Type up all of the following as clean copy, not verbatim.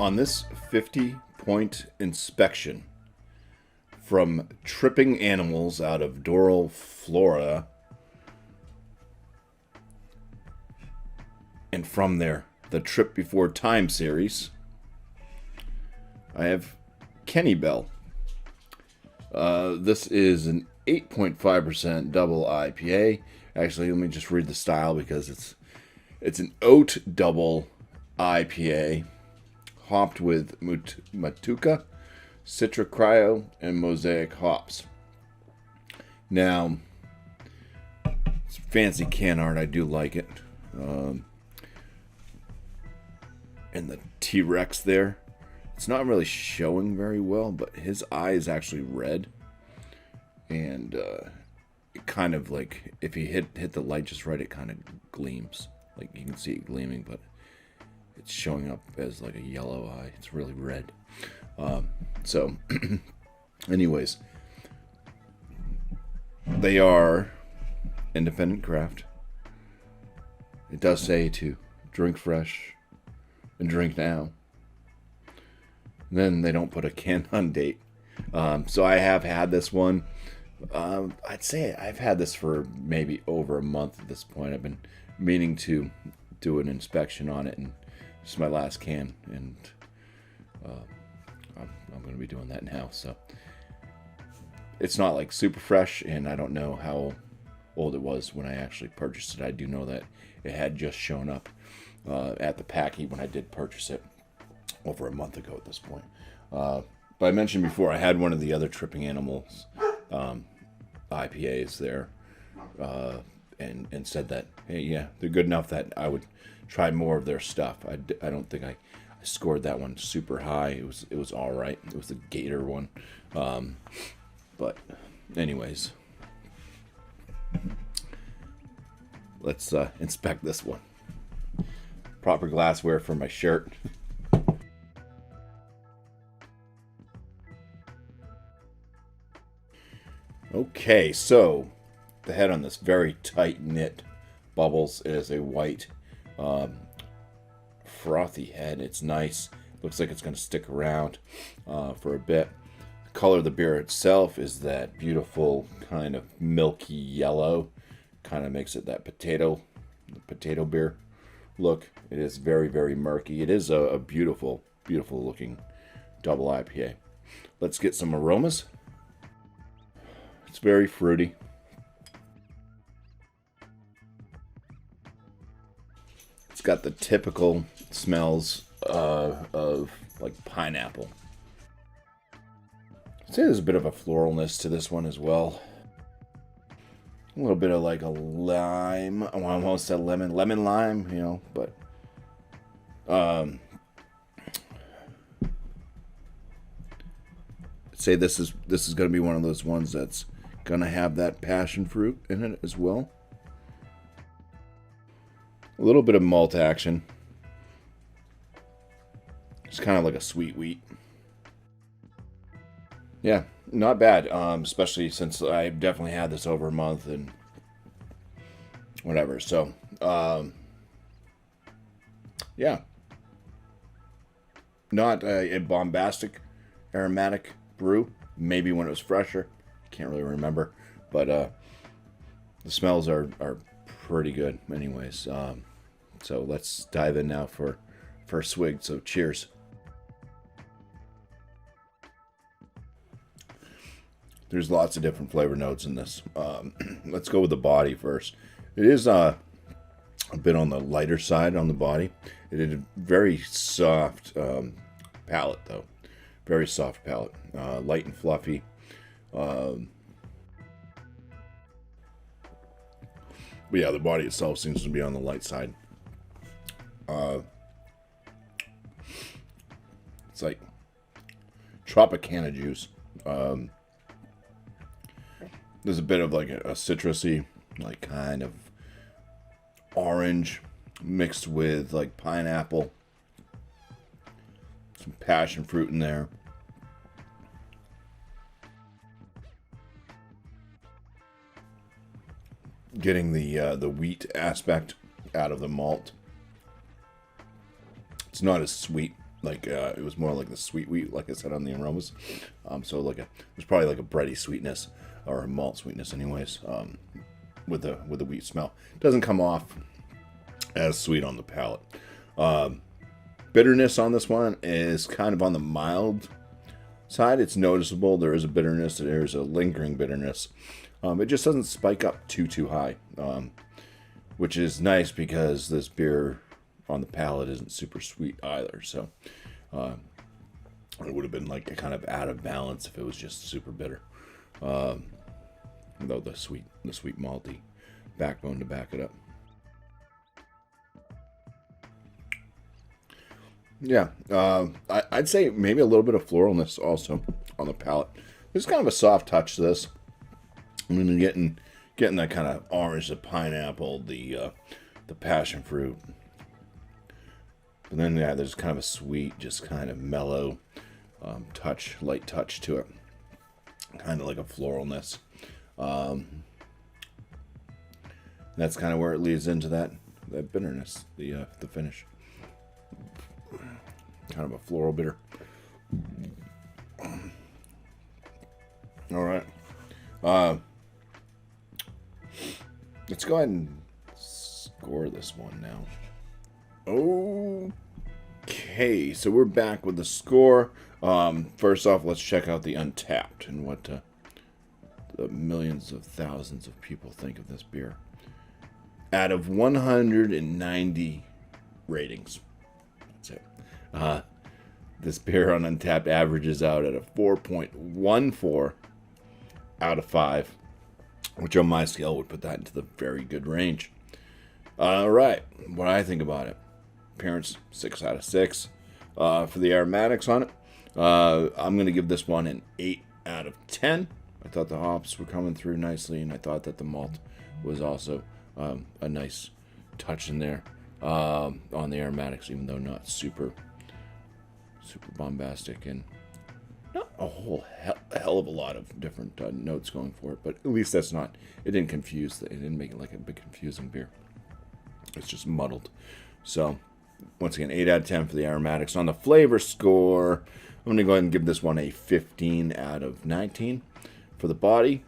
On this 50-point inspection from tripping animals out of Doral, Florida, and from the Trip Before Time series, I have Kenny Bell. This is an 8.5% double IPA. Actually, let me just read the style because it's an oat double IPA, hopped with Motueka, Citra, Cryo, and Mosaic hops. Now, it's fancy can art. I do like it. And the T-Rex there. It's not really showing very well, but his eye is actually red. And it kind of like, if you hit the light just right, it kind of gleams. Like you can see it gleaming, but it's showing up as like a yellow eye. It's really red. So, anyways, they are independent craft. It does say to drink fresh and drink now. Then they don't put a can on date. So I have had this one. I'd say I've had this for maybe over a month at this point. I've been meaning to do an inspection on it, and this is my last can, and I'm going to be doing that now. So it's not like super fresh, and I don't know how old it was when I actually purchased it. I do know that it had just shown up at the packy when I did purchase it over a month ago at this point. But I mentioned before I had one of the other Tripping Animals IPAs there, and said that, hey, yeah, they're good enough that I would try more of their stuff. I don't think I scored that one super high. It was all right. It was the Gator one. But anyways, let's inspect this one. Proper glassware for my shirt. Okay, so the head on this very tight-knit Bubbles is a white frothy head. It's nice. Looks like it's going to stick around for a bit. The color of the beer itself is that beautiful kind of milky yellow. Kind of makes it that potato beer look. It is very, very murky. It is a beautiful, beautiful looking double IPA. Let's get some aromas. It's very fruity. It's got the typical smells of like pineapple. I'd say there's a bit of a floralness to this one as well. A little bit of like a lime. I almost said lemon lime, you know, but I'd say this is going to be one of those ones that's going to have that passion fruit in it as well. A little bit of malt action. It's kind of like a sweet wheat. Yeah, not bad. Especially since I definitely had this over a month and whatever. So, yeah. Not a bombastic aromatic brew. Maybe when it was fresher. Can't really remember. But the smells are pretty good anyways. So let's dive in now for a swig. So cheers. There's lots of different flavor notes in this. Let's go with the body first. It is a bit on the lighter side on the body. It is a very soft palate, though. Very soft palate. Light and fluffy. But yeah, the body itself seems to be on the light side. It's like Tropicana juice. There's a bit of like a citrusy, like kind of orange mixed with like pineapple. Some passion fruit in there. Getting the wheat aspect out of the malt. It's not as sweet Like it was more like the sweet wheat, like I said on the aromas. So like there's probably like a bready sweetness or a malt sweetness, anyways. With the wheat smell, it doesn't come off as sweet on the palate. Bitterness on this one is kind of on the mild side. It's noticeable. There is a bitterness. There's a lingering bitterness. It just doesn't spike up too high, which is nice because this beer on the palate isn't super sweet either. So it would have been like a kind of out of balance if it was just super bitter. Though the sweet malty backbone to back it up. Yeah, I'd say maybe a little bit of floralness also on the palate. There's kind of a soft touch to this. I mean, getting that kind of orange, the pineapple, the passion fruit. But then, yeah, there's kind of a sweet, just kind of mellow touch, light touch to it. Kind of like a floralness. That's kind of where it leads into that bitterness, the finish. Kind of a floral bitter. All right. Let's go ahead and score this one now. Okay, so we're back with the score. First off, let's check out the Untapped and what the millions of thousands of people think of this beer. Out of 190 ratings, that's it. This beer on Untapped averages out at a 4.14 out of 5, which on my scale would put that into the very good range. All right, what I think about it. Appearance, 6 out of 6. For the aromatics on it, I'm going to give this one an 8 out of 10. I thought the hops were coming through nicely, and I thought that the malt was also a nice touch in there on the aromatics, even though not super bombastic and not a whole hell of a lot of different notes going for it. But at least it didn't confuse. It didn't make it like a big confusing beer. It's just muddled. So once again, 8 out of 10 for the aromatics. On the flavor score, I'm going to go ahead and give this one a 15 out of 19. For the body,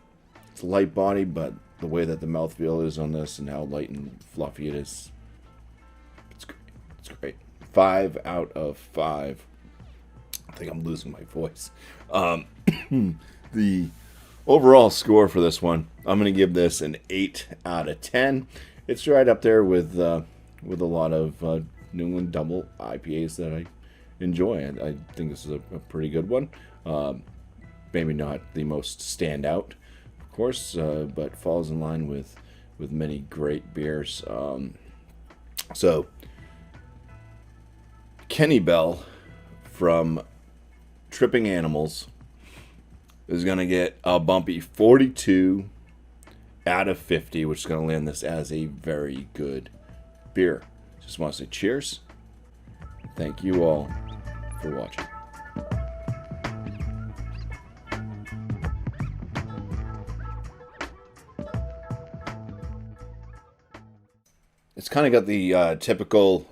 it's a light body, but the way that the mouthfeel is on this and how light and fluffy it is, it's great. It's great. 5 out of 5. I think I'm losing my voice. The overall score for this one, I'm going to give this an 8 out of 10. It's right up there with a lot of New England double IPAs that I enjoy. I think this is a pretty good one. Maybe not the most standout, of course, but falls in line with many great beers. So, Kenny Bell from Tripping Animals is going to get a bumpy 42 out of 50, which is going to land this as a very good beer. Just want to say cheers. Thank you all for watching. It's kind of got the typical